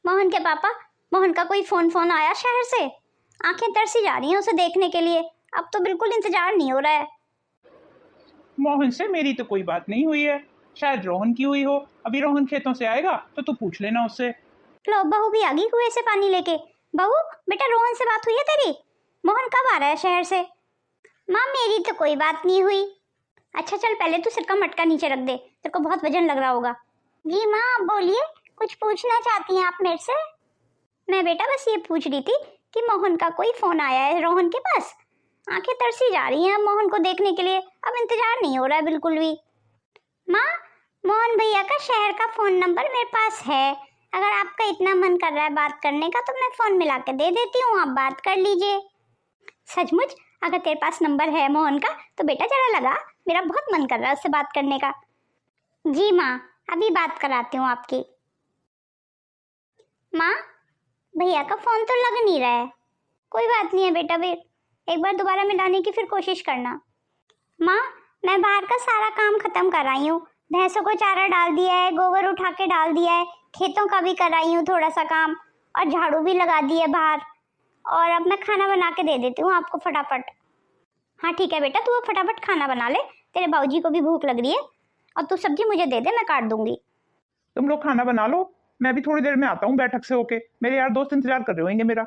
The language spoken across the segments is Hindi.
मोहन के पापा, मोहन का कोई फोन आया शहर से? आंखें तरसी जा रही हैं उसे देखने के लिए। अब तो बिल्कुल इंतजार नहीं हो रहा है। मोहन से मेरी तो कोई बात नहीं हुई है, शायद रोहन की हुई हो। अभी रोहन खेतों से आएगा तो तू पूछ लेना उससे। लो, बहू भी आ गई कुएं से पानी लेके। बहू बेटा, रोहन से बात हुई है तेरी? मोहन कब आ रहा है शहर से? माँ मेरी तो कोई बात नहीं हुई। अच्छा चल, पहले तू सिर का मटका नीचे रख दे, तेरे को बहुत वजन लग रहा होगा। जी माँ आप बोलिए, कुछ पूछना चाहती हैं आप मेरे से? मैं बेटा बस ये पूछ रही थी कि मोहन का कोई फोन आया है रोहन के पास? आंखें तरसी जा रही हैं अब मोहन को देखने के लिए। अब इंतजार नहीं हो रहा है बिल्कुल भी। माँ, मोहन भैया का शहर का फोन नंबर मेरे पास है। अगर आपका इतना मन कर रहा है बात करने का तो मैं फोन मिला के दे देती हूँ, आप बात कर लीजिए। सचमुच? अगर तेरे पास नंबर है मोहन का तो बेटा जरा लगा, मेरा बहुत मन कर रहा है उससे बात करने का। जी माँ, अभी बात कराती हूँ आपकी। माँ, भैया का फोन तो लग नहीं रहा है। कोई बात नहीं है बेटा, फिर एक बार दोबारा मिलाने की फिर कोशिश करना। माँ, मैं बाहर का सारा काम खत्म कर आई हूँ। भैंसों को चारा डाल दिया है, गोबर उठा के डाल दिया है, खेतों का भी कर आई हूँ थोड़ा सा काम, और झाड़ू भी लगा दी है बाहर। और अब मैं खाना बना के दे देती हूँ आपको फटाफट। हाँ ठीक है बेटा, तू अब फटाफट खाना बना ले, तेरे बाबूजी को भी भूख लग रही है। और तू सब्जी मुझे दे दे, मैं काट दूंगी। तुम लोग खाना बना लो, मैं भी थोड़ी देर में आता हूँ बैठक से होके। मेरे यार दोस्त इंतजार कर रहे होंगे मेरा।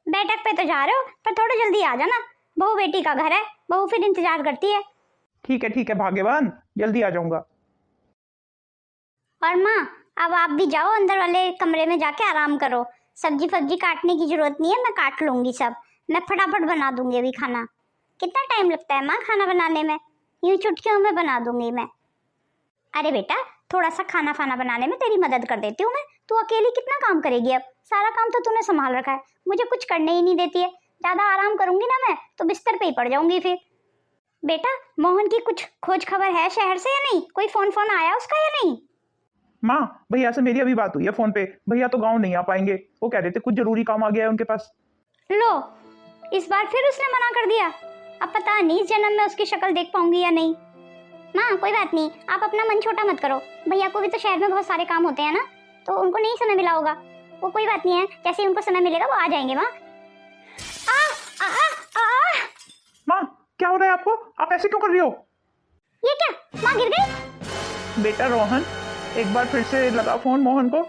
बैठक पे तो जा रहे हो, पर थोड़ा जल्दी आ जाना, बहू बेटी का घर है, बहू फिर इंतजार करती है। ठीक है भाग्यवान, जल्दी आ जाऊंगा। और माँ, अब आप भी जाओ अंदर वाले कमरे में जाके आराम करो। सब्जी फब्जी काटने की जरूरत नहीं है, मैं काट लूंगी सब। मैं फटाफट बना दूंगी अभी खाना। कितना टाइम लगता है माँ खाना बनाने में? यूं चुटकियों में बना दूंगी मैं। अरे बेटा, थोड़ा सा खाना फाना बनाने में तेरी मदद कर देती हूँ मैं। तू अकेली कितना काम करेगी? अब सारा काम तो तूने संभाल रखा है, मुझे कुछ करने ही नहीं देती है। ज्यादा आराम करूंगी ना मैं तो बिस्तर पे ही पड़ जाऊंगी फिर। बेटा, मोहन की कुछ खोज खबर है शहर से या नहीं? कोई फोन आया उसका या नहीं? माँ, भैया से मेरी अभी बात हुई है फोन पे। भैया तो गाँव नहीं आ पाएंगे, वो कह रहे थे कुछ जरूरी काम आ गया है उनके पास। लो, इस बार फिर उसने मना कर दिया। अब पता नहीं इस जन्म में उसकी शक्ल देख पाऊंगी या नहीं। माँ कोई बात नहीं, आप अपना मन छोटा मत करो। भैया को भी तो शहर में बहुत सारे काम होते हैं ना, तो उनको नहीं समय मिला होगा। वो कोई बात नहीं है, जैसे ही उनको समय मिलेगा वो आ जाएंगे। माँ माँ, क्या हो रहा है आपको? आप ऐसे क्यों कर रही हो? ये क्या, माँ गिर गई? बेटा रोहन, एक बार फिर से लगा फोन मोहन को,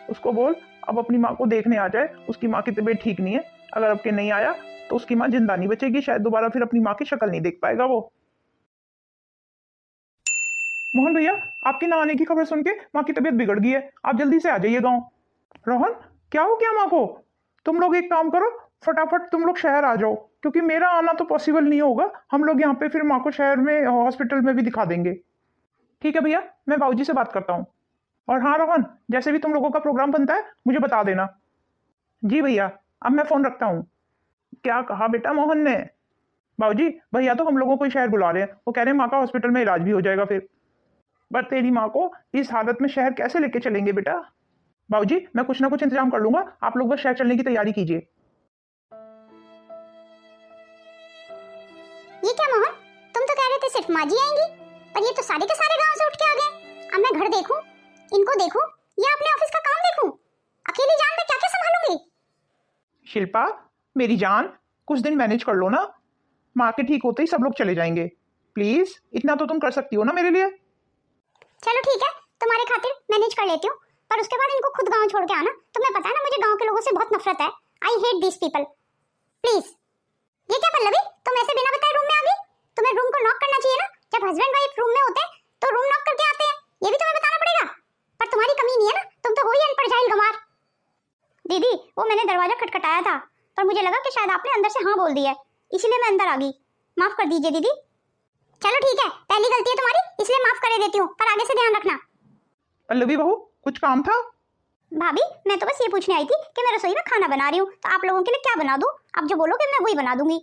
उसको बोल अब अपनी माँ को देखने आ जाए। उसकी माँ की तबीयत ठीक नहीं है, अगर अब के नहीं आया तो उसकी माँ जिंदा नहीं बचेगी, शायद दोबारा फिर अपनी माँ की शक्ल नहीं देख पाएगा वो। मोहन भैया, आपके ना आने की खबर सुन के माँ की तबीयत बिगड़ गई है, आप जल्दी से आ जाइए गाँव। रोहन, क्या हो गया माँ को? तुम लोग एक काम करो, फटाफट तुम लोग शहर आ जाओ, क्योंकि मेरा आना तो पॉसिबल नहीं होगा। हम लोग यहाँ पे फिर माँ को शहर में हॉस्पिटल में भी दिखा देंगे। ठीक है भैया, मैं बाबूजी से बात करता हूँ। और हाँ रोहन, जैसे भी तुम लोगों का प्रोग्राम बनता है मुझे बता देना। जी भैया, अब मैं फोन रखता हूँ। क्या कहा बेटा मोहन ने? बाबूजी, भैया तो हम लोगों को ही शहर बुला रहे हैं, वो कह रहे हैं माँ का हॉस्पिटल में इलाज भी हो जाएगा फिर। पर तेरी माँ को इस हालत में शहर कैसे लेके चलेंगे बेटा? बाबूजी, मैं कुछ ना कुछ इंतजाम कर लूंगा, आप लोग बस शहर चलने की तैयारी कीजिए। ये क्या मोहन, तुम तो कह रहे थे सिर्फ माँ जी आएंगी, पर ये तो सारे के सारे गांव से उठ के आ गए। अब मैं घर देखूं, इनको देखूं या अपने ऑफिस का काम देखूं? अकेली जान में क्या क्या संभालूंगी? शिल्पा मेरी जान, कुछ दिन मैनेज कर लो ना, माँ के ठीक होते ही सब लोग चले जाएंगे। प्लीज इतना तो तुम कर सकती हो ना मेरे लिए। चलो ठीक है, तुम्हारे खातिर मैनेज कर लेती हूँ, पर उसके बाद इनको खुद गांव छोड़ के आना। तुम्हें पता है ना मुझे गांव के लोगों से बहुत नफरत है। I hate this people. Please. ये क्या पल्लवी, तुम ऐसे बिना बताए रूम में आ गई? तुम्हें रूम को नॉक करना चाहिए ना, जब हस्बैंड वाइफ रूम में होते हैं तो रूम नॉक करके आते हैं, ये भी तुम्हें बताना पड़ेगा। पर तुम्हारी कमी नहीं है ना, तुम तो हो ही अनपढ़ जाहिल गंवार। दीदी, वो मैंने दरवाजा खटखटाया था, पर मुझे लगा कि शायद आपने अंदर से हाँ बोल दिया है, इसलिए मैं अंदर आ गई। माफ कर दीजिए दीदी। चलो ठीक है, पहली गलती है तुम्हारी, इसलिए माफ कर देती हूँ, पर आगे से ध्यान रखना। पल्लवी बहू, कुछ काम था? भाभी, मैं तो बस ये पूछने आई थी कि मैं रसोई में खाना बना रही हूँ, तो आप लोगों के लिए क्या बना दूँ? आप जो बोलोगे मैं वही बना दूंगी।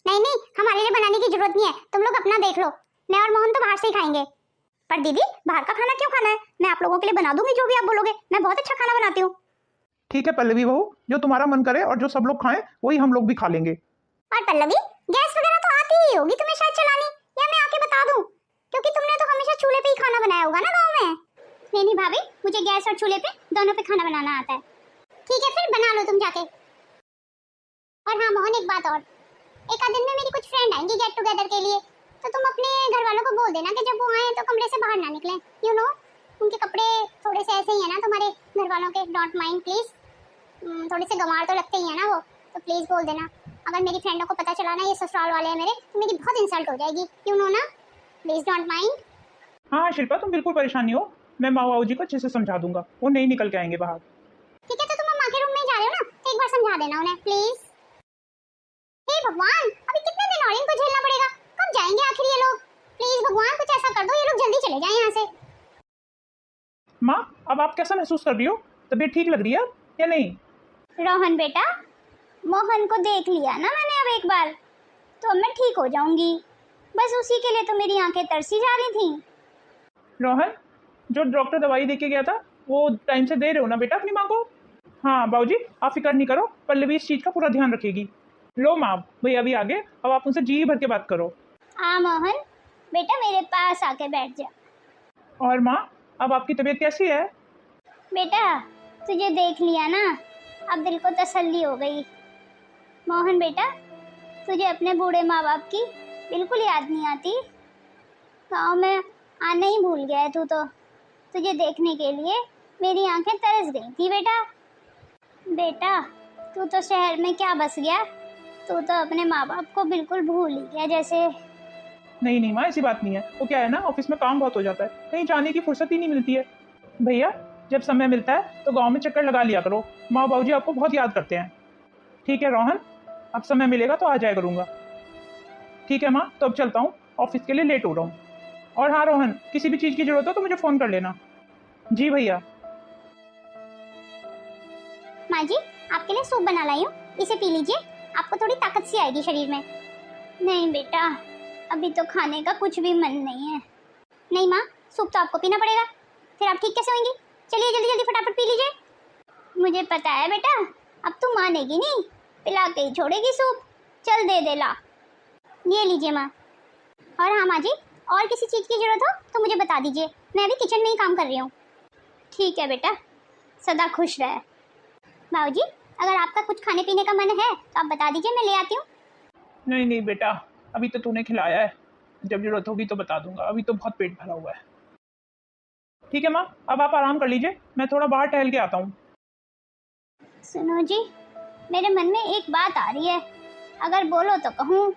नहीं नहीं, हमारे लिए बनाने की जरूरत नहीं है, तुम लोग अपना देख लो। मैं और मोहन तो बाहर से ही खाएंगे। पर दीदी, बाहर का खाना क्यों खाना है? मैं आप लोगों के लिए बना दूंगी जो भी आप बोलोगे, मैं बहुत अच्छा खाना बनाती हूँ। ठीक है पल्लवी बहू, जो तुम्हारा मन करे और जो सब लोग खाएं वही हम लोग भी खा लेंगे। और पल्लवी, गैस वगैरह तो आती ही होगी तुम्हें शायद चलानी, या मैं आके बता दूं? क्योंकि तुमने तो हमेशा चूल्हे पे ही खाना बनाया होगा ना गाँव में। नहीं भाभी, मुझे गैस और चूल्हे पे दोनों पे खाना बनाना आता है। ठीक है फिर बना लो तुम जाके। और हाँ मोहन, एक बात और, एक आध दिन में मेरी कुछ फ्रेंड आएंगी गेट टुगेदर के लिए, तो तुम अपने घर वालों को बोल देना कि जब वो आए तो कमरे से बाहर ना निकलें। यू नो, उनके कपड़े थोड़े से ऐसे ही है ना तुम्हारे घर वालों के, डोंट माइंड प्लीज। थोड़े से गंवार तो लगते ही है ना वो, तो प्लीज बोल देना। अगर मेरी फ्रेंडों को पता चला ना ये ससुराल वाले हैं मेरे, तो मेरी बहुत इंसल्ट हो जाएगी, यू नो ना। Please don't mind. हाँ शिल्पा, तुम बिल्कुल परेशान नहीं हो, मैं माँ बाबू जी को अच्छे से समझा दूंगा, वो नहीं निकल के आएंगे बाहर। ठीक है, तो तुम माँ के रूम में जा रहे हो ना, तो एक बार समझा देना उन्हें प्लीज। हे भगवान, अभी कितने दिन और इनको झेलना पड़ेगा, कब जाएंगे आखिर ये लोग? प्लीज भगवान कुछ ऐसा कर दो, ये लोग जल्दी चले जाएं यहाँ से। माँ, अब आप कैसा महसूस कर रही हो? तबीयत ठीक लग रही है या नहीं? रोहन बेटा, मोहन को देख लिया ना मैंने अब एक बार, तो अब मैं ठीक हो जाऊंगी। बस उसी के लिए तो मेरी आंखें तरसी जा रही थी। रोहन, जो डॉक्टर दवाई दे के गया था वो टाइम से दे रहे हो ना बेटा अपनी माँ को? हाँ बाबूजी, आप फिक्र नहीं करो, पल्लवी इस चीज़ का पूरा ध्यान रखेगी। लो माँ, भैया अभी आगे, अब आप उनसे जी भर के बात करो। हाँ मोहन बेटा, मेरे पास आके बैठ जा। और माँ, अब आपकी तबीयत कैसी है? बेटा तुझे देख लिया ना, अब दिल को तसल्ली हो गई। मोहन बेटा, तुझे अपने बूढ़े माँ बाप की बिल्कुल याद नहीं आती? गाँव में आना ही भूल गया है तू तो। तुझे देखने के लिए मेरी आंखें तरस गई थी बेटा। बेटा तू तो शहर में क्या बस गया, तू तो अपने माँ बाप को बिल्कुल भूल ही गया जैसे। नहीं नहीं माँ, ऐसी बात नहीं है, वो क्या है ना, ऑफिस में काम बहुत हो जाता है, कहीं जाने की फुर्सत ही नहीं मिलती है। भैया जब समय मिलता है तो गांव में चक्कर लगा लिया करो, माँ बाबूजी आपको बहुत याद करते हैं। ठीक है रोहन, अब समय मिलेगा तो आ जाया करूँगा। ठीक है माँ, तो अब चलता हूँ, ऑफिस के लिए लेट हो रहा हूँ। और हाँ रोहन, किसी भी चीज़ की जरूरत हो तो मुझे फ़ोन कर लेना। जी भैया। माँ जी, आपके लिए सूप बना लाई हूँ, इसे पी लीजिए, आपको थोड़ी ताकत सी आएगी शरीर में। नहीं बेटा, अभी तो खाने का कुछ भी मन नहीं है। नहीं माँ, सूप तो आपको पीना पड़ेगा, फिर आप ठीक कैसे होंगी? चलिए जल्दी जल्दी फटाफट पी लीजिए। मुझे पता है बेटा, अब तू मानेगी नहीं, पिला के ही छोड़ेगी सूप। चल दे दे ला, ये लीजिए माँ। और हाँ माँ जी, और किसी चीज़ की ज़रूरत हो तो मुझे बता दीजिए, मैं अभी किचन में ही काम कर रही हूँ। ठीक है बेटा, सदा खुश रहे। बाबू जी, अगर आपका कुछ खाने पीने का मन है तो आप बता दीजिए, मैं ले आती हूँ। नहीं नहीं बेटा, अभी तो तूने खिलाया है, जब जरूरत होगी तो बता दूंगा, अभी तो बहुत पेट भरा हुआ है। ठीक है माँ, अब आप आराम कर लीजिए, मैं थोड़ा बाहर टहल के आता हूँ। सुनो जी, मेरे मन में एक बात आ रही है, अगर बोलो तो कहूँ?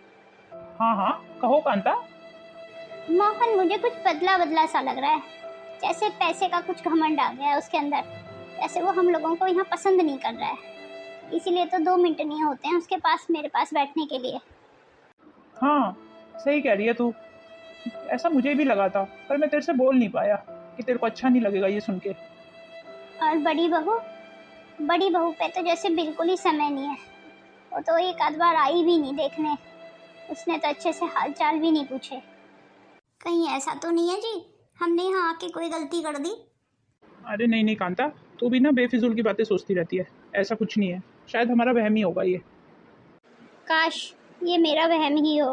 हाँ हाँ कहो कांता। मोहन मुझे कुछ बदला बदला सा लग रहा है, जैसे पैसे का कुछ घमंड आ गया है उसके अंदर, जैसे वो हम लोगों को यहाँ पसंद नहीं कर रहा है। इसीलिए तो 2 मिनट नहीं होते हैं उसके पास, मेरे पास बैठने के लिए। हाँ सही कह रही है तू, ऐसा मुझे भी लगा था, पर मैं तेरे से बोल नहीं पाया कि तेरे को अच्छा नहीं लगेगा ये सुन के। और बड़ी बहू पे तो जैसे बिल्कुल ही समय नहीं है, वो तो एक आध बार आई भी नहीं देखने, उसने तो अच्छे से हाल चाल भी नहीं पूछे। कहीं ऐसा तो नहीं है जी हमने यहाँ आके कोई गलती कर दी? अरे नहीं नहीं कांता, तू भी ना बेफिजूल की बातें सोचती रहती है, ऐसा कुछ नहीं है, शायद हमारा वहम ही होगा ये। काश ये मेरा वहम ही हो।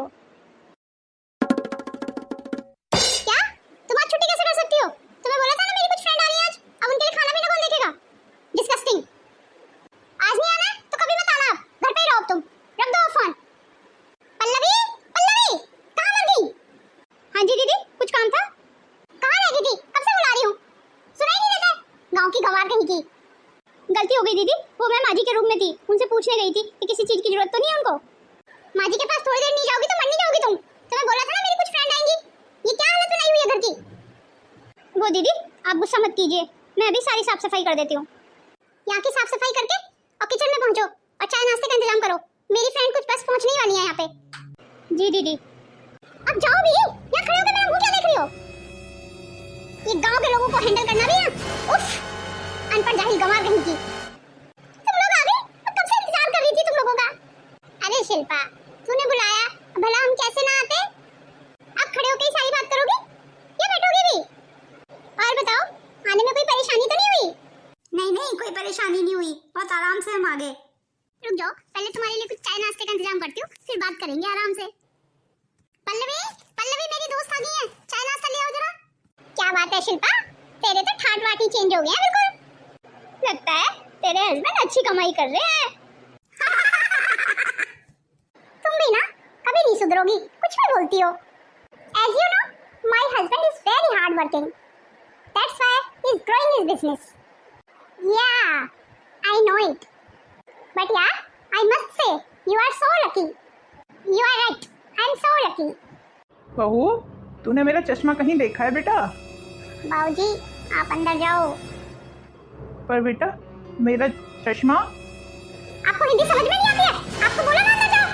क्या तुम आज छुट्टी कैसे कर सकती हो? तुम्हें बोला था ना मेरी कुछ फ्रेंड आ रही है आज, अब उनके लिए खाना पीना कौन देखेगा? डिस्गस्टिंग। आज नहीं आना तो कभी मत आना, घर पे ही रहो तुम, रख दो फोन। पल्लवी, पल्लवी कहाँ मर गई? हाँ जी दीदी, कुछ काम था? कहाँ रह गई थी, कब से बुला रही हूँ, सुनाई नहीं देता? गाँव की गंवार कहीं की। गलती हो गई दीदी, वो मैं माँ जी के रूम में थी, उनसे पूछने गई थी कि किसी चीज की जरूरत तो नहीं है उनको। माँ जी के पास थोड़ी देर नहीं जाओगी तो मर नहीं जाओगी तुम? तुम्हें बोला था ना मेरी कुछ फ्रेंड आएंगी, ये क्या हालत बनाई हुई है घर की? वो दीदी आप गुस्सा मत कीजिए, मैं अभी सारी साफ सफाई कर देती हूँ। यहाँ की साफ सफाई करके और किचन में पहुँचो और चाय नाश्ते का इंतजाम करो, मेरी फ्रेंड कुछ बस पहुँचने वाली है यहाँ पे। जी दीदी। अब जाओ भी, यहाँ खड़े होकर मेरा मुँह क्या देख रही हो? ये गाँव के लोगों को हैंडल करना भी ना, उफ, अनपढ़ जाहिल गंवार कहीं की। तुम लोग आ गए, मैं कब से इंतजार कर रही थी तुम लोगों का। अरे शिल्पा, तूने बुलाया, भला हम कैसे ना आते? आप खड़े होकर ही सारी बात करोगे या बैठोगे भी? और बताओ, आने में कोई परेशानी तो नहीं हुई? नहीं नहीं, कोई परेशानी नहीं हुई, बहुत आराम से हम आ गए। रुक जाओ, पहले तुम्हारे लिए कुछ चाय नाश्ते का इंतजाम करती हूँ, फिर बात करेंगे आराम से। पल्लवी, पल्लवी मेरी दोस्त आ गई है, चाय नाश्ता ले आओ जरा। क्या बात है शिल्पा, तेरे तो ठाट वाट ही चेंज हो गया बिल्कुल। लगता है तेरे हस्बैंड अच्छी कमाई कर रहे हैं। तुम भी ना कभी नहीं सुधरोगी, कुछ भी बोलती हो। As you know, my husband is very hard working. That's why he's growing his business. Yeah, I know it. But yeah, I must say, you are so lucky. You are right. I'm so lucky. बहू, तूने मेरा चश्मा कहीं देखा है बेटा? बाबूजी, आप अंदर जाओ। पर बेटा, मेरा चश्मा? आपको हिंदी समझ में नहीं आती है? आपको बोला ना अंदर जाओ।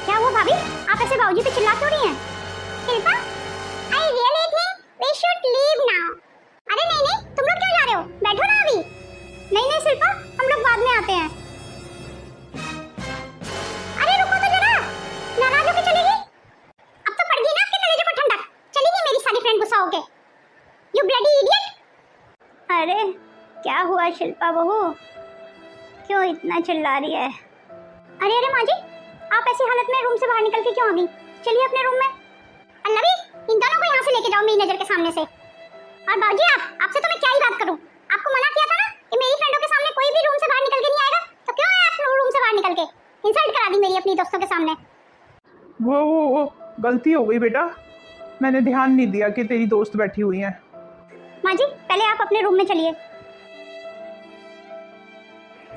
क्या हुआ भाभी? आप ऐसे बाबूजी पे चिल्ला क्यों रही हैं? Shilpa, I really think we should leave now. अरे नहीं, तुम लोग क्यों जा रहे हो? बैठो ना अभी। नहीं शिल्पा, हम लोग बाद में आते हैं। अरे रुको तो जरा, नाराज होके चलेगी? अब तो पड़ गई ना आपके कलेजे को ठंडक। चलेगी मेरी सारी फ्रेंड गुस्सा होके। You bloody idiot! अरे क्या हुआ शिल्पा बहू, क्यों इतना चिल्ला रही है? अरे माँ जी, आप ऐसी हालत में रूम से बाहर निकल के क्यों आ गई? चलिए अपने रूम में। अल्लाह, इन दोनों को यहाँ से लेके जाओ मेरी नजर के सामने से। और बाबूजी, आपसे तो मैं क्या ही बात करूँ? आपको मना किया था ना कि मेरी फ्रेंडों के सामने कोई भी रूम से बाहर निकल के नहीं आएगा, तो क्यों आए आप रूम से बाहर निकल के? इंसल्ट करा दी मेरी अपनी दोस्तों के सामने। वो गलती हो गई बेटा, मैंने ध्यान नहीं दिया कि तेरी दोस्त बैठी हुई है। माँ जी, पहले आप अपने रूम में चलिए।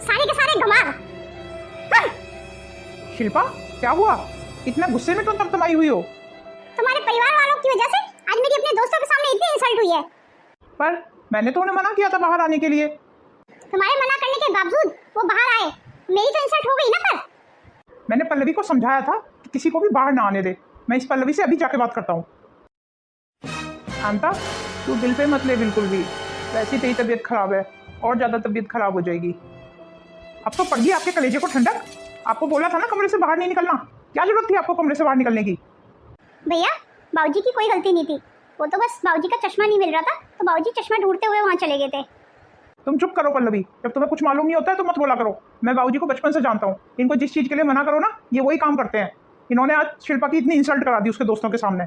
सारे के सारे गंवार। शिल्पा, क्या हुआ? इतना गुस्से में क्यों तमतमाई हुई हो? तुम्हारे परिवार वालों की वजह से आज मेरी अपने दोस्तों के सामने इतनी इंसल्ट हुई है। पर मैंने तो उन्हें मना किया था बाहर आने के लिए। तुम्हारे मना करने के बावजूद वो बाहर आए, मेरी तो इंसल्ट हो गई ना। पर मैंने पल्लवी को समझाया था कि किसी को भी बाहर ना आने दे। मैं इस पल्लवी से अभी जाके बात करता हूँ। शांता, तू दिल पे मत ले बिल्कुल भी, वैसे तेरी तबीयत खराब है और ज़्यादा तबीयत खराब हो जाएगी। अब तो पड़ गई आपके कलेजे को ठंडक। आपको बोला था ना कमरे से बाहर नहीं निकलना। क्या जरूरत थी आपको कमरे से बाहर निकलने की? भैया, बाबूजी की कोई गलती नहीं थी, वो तो बस बाबूजी का चश्मा नहीं मिल रहा था, तो बाबूजी चश्मा ढूंढते हुए वहाँ चले गए थे। तुम चुप करो पल्लवी, जब तुम्हें कुछ मालूम नहीं होता है तो मत बोला करो। मैं बाबूजी को बचपन से जानता हूँ, इनको जिस चीज़ के लिए मना करो ना, ये वही काम करते हैं। इन्होंने आज शिल्पा की इतनी इंसल्ट करा दी उसके दोस्तों के सामने।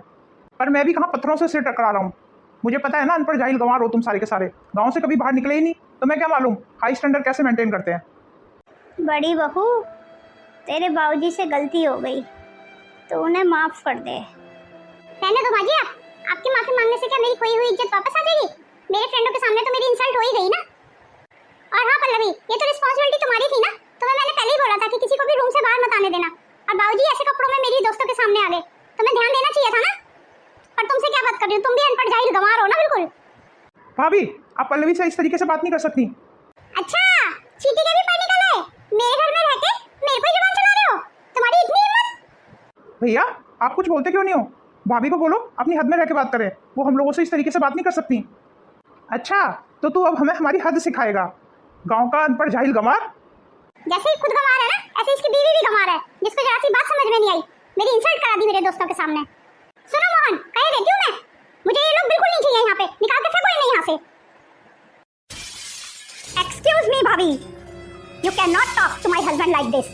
पर मैं भी कहाँ पत्थरों से सिर टकरा रहा हूँ। मुझे पता है ना, अनपढ़ जाहिल गंवार हो तुम सारे के सारे, गाँव से कभी बाहर निकले ही नहीं, तो मैं क्या मालूम हाई स्टैंडर्ड कैसे मेंटेन करते हैं। बड़ी बहू, तेरे बाबूजी से गलती हो गई तो उन्हें माफ कर दे। रहने दो माँ जी, आपकी माफी मांगने से क्या मेरी खोई हुई इज्जत वापस आ जाएगी? मेरे फ्रेंडों के सामने तो मेरी इंसल्ट हो ही गई ना। और हाँ पल्लवी, ये तो रिस्पांसिबिलिटी तुम्हारी थी ना, तुम्हें मैंने पहले ही बोला था कि किसी को भी रूम से बाहर मत आने देना। और बाबूजी ऐसे कपड़ों में मेरी दोस्तों के सामने आ गए, तुम्हें ध्यान देना चाहिए था ना। पर तुमसे क्या बात कर रही हो, तुम भी अनपढ़ जाहिल गंवार हो ना बिल्कुल। भाभी, आप पल्लवी से इस तरीके से बात नहीं कर सकती। अच्छा, चीटी के भी पढ़ निकल आए, मेरे घर में रह के मेरे को जुबान चला रहे हो? तुम्हारी इतनी हिम्मत? भैया, आप कुछ बोलते क्यों नहीं हो? भाभी को बोलो अपनी हद में रह के बात करें, वो हम लोगों से इस तरीके से बात नहीं कर सकती। अच्छा, तो तू अब हमें हमारी हद सिखाएगा, गांव का अनपढ़ जाहिल गंवार। जैसे ही खुद गंवार है ना, ऐसे इसकी बीवी भी गंवार है, जिसको जरा सी बात समझ में नहीं आई, मेरी इंसल्ट करा दी मेरे दोस्तों के सामने। सुनो मोहन, कह देती हूँ मैं, मुझे ये लोग बिल्कुल नहीं चाहिए यहाँ पे, निकाल के फेंको इन्हें यहाँ से। Excuse me, भाभी, you cannot talk to my husband like this.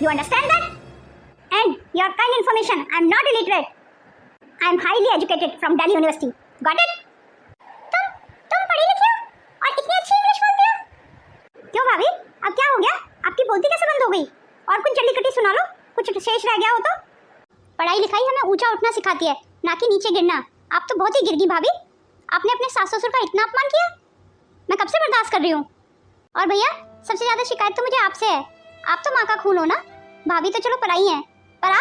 You understand that? And your kind information, I am not illiterate. I am highly educated from Delhi University. Got it? तुम पढ़ी लिखी हो और इतनी अच्छी इंग्लिश बोलती हो? क्यों भाभी, अब क्या हो गया? आपकी बोलती कैसे बंद हो गई? और कुछ जल्दी कटी सुना लो, कुछ शेष रह गया हो तो। पढ़ाई लिखाई हमें ऊंचा उठना सिखाती है, ना कि नीचे गिरना। आप तो बहुत ही गिर गई भाभी, आपने अपने सास ससुर का इतना अपमान किया, मैं कब से बर्दाश्त कर रही हूँ। और भैया, सबसे ज़्यादा शिकायत तो मुझे आपसे है, आप तो माँ का खून हो ना। भाभी तो चलो पराई हैं, पर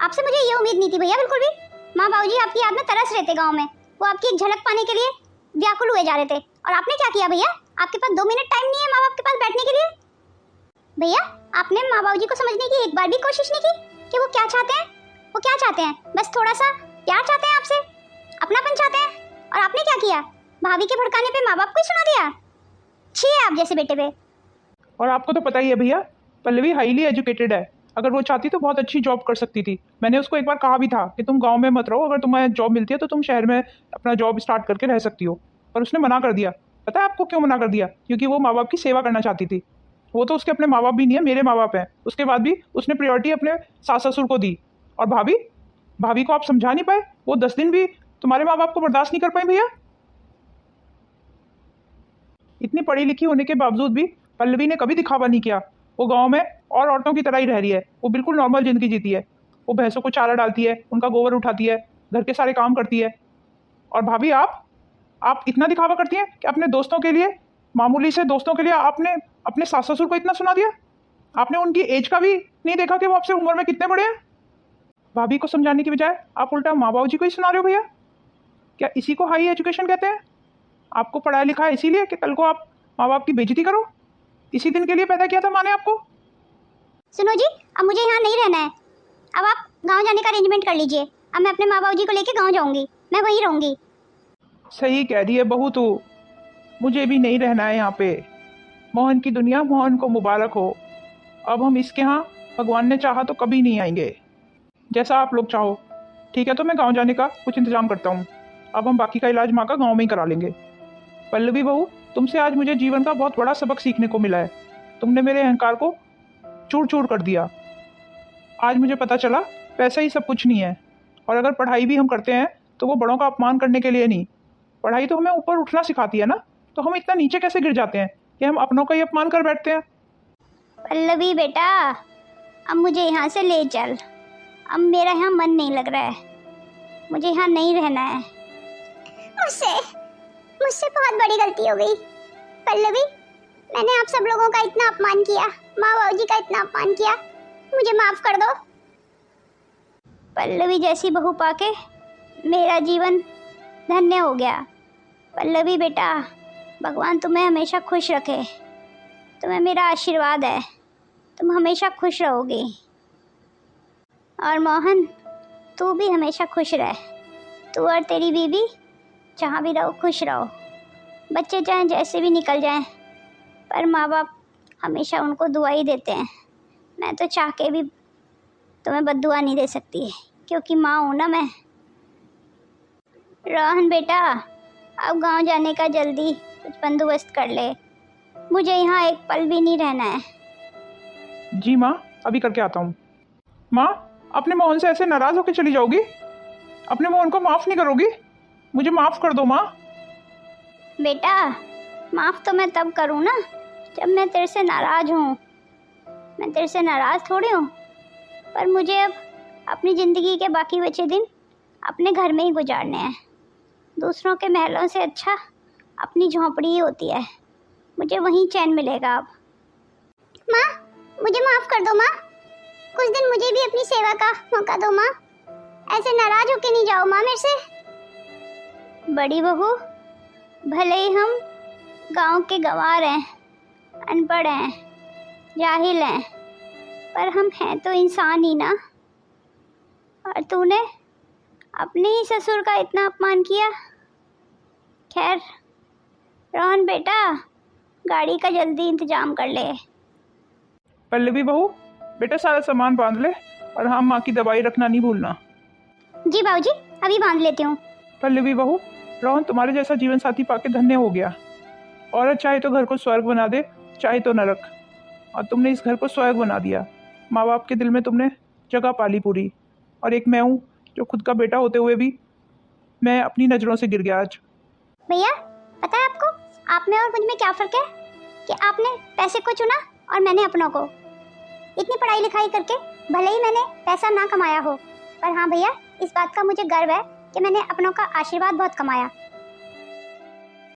आपसे मुझे ये उम्मीद नहीं थी भैया बिल्कुल भी। माँ बाबूजी आपकी याद में तरस रहे थे गाँव में, वो आपकी एक झलक पाने के लिए व्याकुल हुए जा रहे थे। और आपने क्या किया भैया? आपके पास 2 मिनट टाइम नहीं है माँ बाप के पास बैठने के लिए? भैया, आपने माँ बाबूजी को समझने की एक बार भी कोशिश नहीं की कि वो क्या चाहते हैं? वो क्या चाहते हैं? बस थोड़ा सा प्यार चाहते हैं आपसे, अपनापन चाहते हैं। और आपने क्या किया? भाभी के भड़काने पे माँ बाप को ही सुना दिया। छी है आप जैसे बेटे पे। और आपको तो पता ही है भैया, पल्लवी हाईली एजुकेटेड है, अगर वो चाहती तो बहुत अच्छी जॉब कर सकती थी। मैंने उसको एक बार कहा भी था कि तुम गांव में मत रहो, अगर तुम्हें जॉब मिलती है तो तुम शहर में अपना जॉब स्टार्ट करके रह सकती हो। पर उसने मना कर दिया। पता है आपको क्यों मना कर दिया? क्योंकि वो माँ बाप की सेवा करना चाहती थी। वो तो उसके अपने माँ बाप भी नहीं है, मेरे माँ बाप हैं। उसके बाद भी उसने प्रायोरिटी अपने सास ससुर को दी। और भाभी को आप समझा नहीं पाए, वो 10 दिन भी तुम्हारे माँ बाप को बर्दाश्त नहीं कर पाए भैया। इतनी पढ़ी लिखी होने के बावजूद भी पल्लवी ने कभी दिखावा नहीं किया। वो गांव में और औरतों की तरह ही रह रही है। वो बिल्कुल नॉर्मल ज़िंदगी जीती है। वो भैंसों को चारा डालती है, उनका गोबर उठाती है, घर के सारे काम करती है। और भाभी आप इतना दिखावा करती हैं कि अपने दोस्तों के लिए, मामूली से दोस्तों के लिए आपने अपने सास ससुर को इतना सुना दिया। आपने उनकी एज का भी नहीं देखा कि वो आपसे उम्र में कितने बड़े हैं। भाभी को समझाने की बजाय आप उल्टा माँ बाबू जी को ही सुना रहे हो भैया। क्या इसी को हाई एजुकेशन कहते हैं? आपको पढ़ाया लिखा है इसीलिए कि कल को आप माँ बाप की बेइज्जती करो? इसी दिन के लिए पैदा किया था माँ ने आपको। सुनो जी, अब मुझे यहाँ नहीं रहना है। अब आप गांव जाने का अरेंजमेंट कर लीजिए। अब मैं अपने माँ बाबू जी को लेके गांव जाऊंगी, मैं वहीं रहूंगी। सही कह रही है बहू तू। मुझे भी नहीं रहना है यहाँ पे। मोहन की दुनिया, मोहन को मुबारक हो। अब हम इसके यहाँ भगवान ने चाहा तो कभी नहीं आएंगे। जैसा आप लोग चाहो। ठीक है, तो मैं गांव जाने का कुछ इंतजाम करता हूँ। अब हम बाकी का इलाज माँ का गांव में ही करा लेंगे। पल्लवी बहू, तुमसे आज मुझे जीवन का बहुत बड़ा सबक सीखने को मिला है। तुमने मेरे अहंकार को चूर चूर कर दिया। आज मुझे पता चला पैसा ही सब कुछ नहीं है। और अगर पढ़ाई भी हम करते हैं तो वो बड़ों का अपमान करने के लिए नहीं। पढ़ाई तो हमें ऊपर उठना सिखाती है ना। तो हम इतना नीचे कैसे गिर जाते हैं कि हम अपनों का ही अपमान कर बैठते हैं। पल्लवी बेटा, अब मुझे यहाँ से ले चल। अब मेरा यहाँ मन नहीं लग रहा है, मुझे यहाँ नहीं रहना है। मुझसे बहुत बड़ी गलती हो गई पल्लवी। मैंने आप सब लोगों का इतना अपमान किया, माँ बाबू जी का इतना अपमान किया, मुझे माफ कर दो। पल्लवी जैसी बहू पाके मेरा जीवन धन्य हो गया। पल्लवी बेटा, भगवान तुम्हें हमेशा खुश रखे। तुम्हें मेरा आशीर्वाद है, तुम हमेशा खुश रहोगी। और मोहन, तू भी हमेशा खुश रह। तू और तेरी बीवी जहाँ भी रहो खुश रहो। बच्चे चाहे जैसे भी निकल जाएं, पर माँ बाप हमेशा उनको दुआ ही देते हैं। मैं तो चाह के भी तुम्हें बद्दुआ नहीं दे सकती, क्योंकि माँ हूँ ना मैं। रोहन बेटा, अब गांव जाने का जल्दी कुछ बंदोबस्त कर ले। मुझे यहाँ एक पल भी नहीं रहना है। जी माँ, अभी करके आता हूँ। माँ, अपने मोहन से ऐसे नाराज़ होकर चली जाओगी? अपने मोहन को माफ़ नहीं करोगी? मुझे माफ़ कर दो माँ। बेटा, माफ़ तो मैं तब करूँ ना जब मैं तेरे से नाराज़ हूँ। मैं तेरे से नाराज़ थोड़ी हूँ। पर मुझे अब अपनी ज़िंदगी के बाकी बचे दिन अपने घर में ही गुजारने हैं। दूसरों के महलों से अच्छा अपनी झोंपड़ी ही होती है। मुझे वहीं चैन मिलेगा अब। माँ, मुझे माफ़ कर दो माँ। कुछ दिन मुझे भी अपनी सेवा का मौका दो माँ। ऐसे नाराज़ होके नहीं जाओ माँ मेरे से। बड़ी बहू, भले ही हम गांव के गंवार हैं, अनपढ़ हैं, जाहिल हैं, पर हम हैं तो इंसान ही ना। और तूने अपने ही ससुर का इतना अपमान किया। खैर रोहन बेटा, गाड़ी का जल्दी इंतजाम कर ले। पल्लवी बहू, बेटा सारा सामान बांध ले। और हाँ, माँ की दवाई रखना नहीं भूलना। जी बाबूजी, अभी बांध लेती हूँ। पल्लवी बहू, रोहन तुम्हारे जैसा जीवन साथी पाके धन्य हो गया। औरत चाहे तो घर को स्वर्ग बना दे, चाहे तो नरक। और तुमने इस घर को स्वर्ग बना दिया। माँ बाप के दिल में तुमने जगह पाली पूरी। और एक मैं हूँ जो खुद का बेटा होते हुए भी मैं अपनी नज़रों से गिर गया आज। भैया, पता है आपको आप में और मुझ में क्या फ़र्क है? कि आपने पैसे को चुना और मैंने अपनों को। इतनी पढ़ाई लिखाई करके भले ही मैंने पैसा ना कमाया हो, पर हाँ भैया, इस बात का मुझे गर्व है कि मैंने अपनों का आशीर्वाद बहुत कमाया।